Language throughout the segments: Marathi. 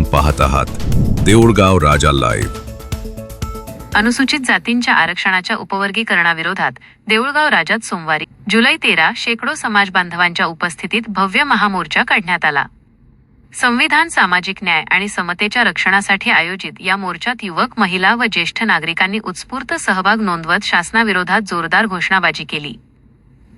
आपण पाहत आहात देऊळगाव राजा लाईव्ह. अनुसूचित जातींच्या आरक्षणाच्या उपवर्गीकरणाविरोधात देऊळगाव राजात सोमवारी जुलै 13 शेकडो समाज बांधवांच्या उपस्थितीत भव्य महामोर्चा काढण्यात आला. संविधान, सामाजिक न्याय आणि समतेच्या रक्षणासाठी आयोजित या मोर्चात युवक, महिला व ज्येष्ठ नागरिकांनी उत्स्फूर्त सहभाग नोंदवत शासनाविरोधात जोरदार घोषणाबाजी केली.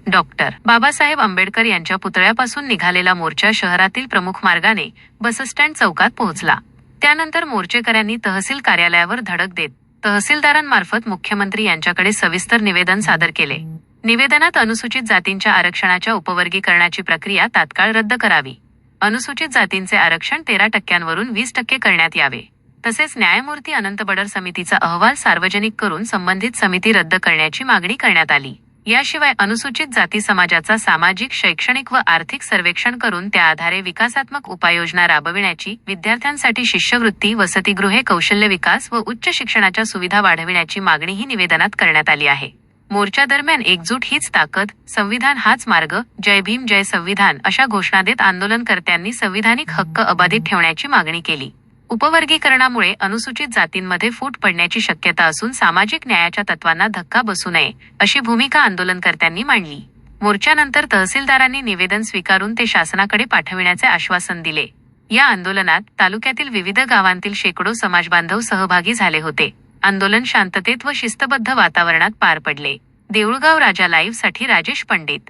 डॉक्टर बाबासाहेब आंबेडकर यांच्या पुतळ्यापासून निघालेला मोर्चा शहरातील प्रमुख मार्गाने बसस्टँड चौकात पोहोचला. त्यानंतर मोर्चेकऱ्यांनी तहसील कार्यालयावर धडक देत तहसीलदारांमार्फत मुख्यमंत्री यांच्याकडे सविस्तर निवेदन सादर केले. निवेदनात अनुसूचित जातींच्या आरक्षणाच्या उपवर्गीकरणाची प्रक्रिया तात्काळ रद्द करावी, अनुसूचित जातींचे आरक्षण 13% 20% करण्यात यावे, तसेच न्यायमूर्ती अनंत बडर समितीचा अहवाल सार्वजनिक करून संबंधित समिती रद्द करण्याची मागणी करण्यात आली. याशिवाय अनुसूचित जाती समाजाचा सामाजिक, शैक्षणिक व आर्थिक सर्वेक्षण करून त्या आधारे विकासात्मक उपाययोजना राबविण्याची, विद्यार्थ्यांसाठी शिष्यवृत्ती, वसतिगृहे, कौशल्य विकास व उच्च शिक्षणाच्या सुविधा वाढविण्याची मागणीही निवेदनात करण्यात आली आहे. मोर्चा दरम्यान एकजूट हीच ताकद, संविधान हाच मार्ग, जय भीम जय संविधान अशा घोषणा देत आंदोलनकर्त्यांनी संविधानिक हक्क अबाधित ठेवण्याची मागणी केली. उपवर्गीकरणामुळे अनुसूचित जातींमध्ये फूट पडण्याची शक्यता असून सामाजिक न्यायाच्या तत्वांना धक्का बसू नये अशी भूमिका आंदोलनकर्त्यांनी मांडली. मोर्चानंतर तहसीलदारांनी निवेदन स्वीकारून ते शासनाकडे पाठविण्याचे आश्वासन दिले. या आंदोलनात तालुक्यातील विविध गावांतील शेकडो समाजबांधव सहभागी झाले होते. आंदोलन शांततेत व शिस्तबद्ध वातावरणात पार पडले. देऊळगाव राजा लाईव्ह साठी राजेश पंडित.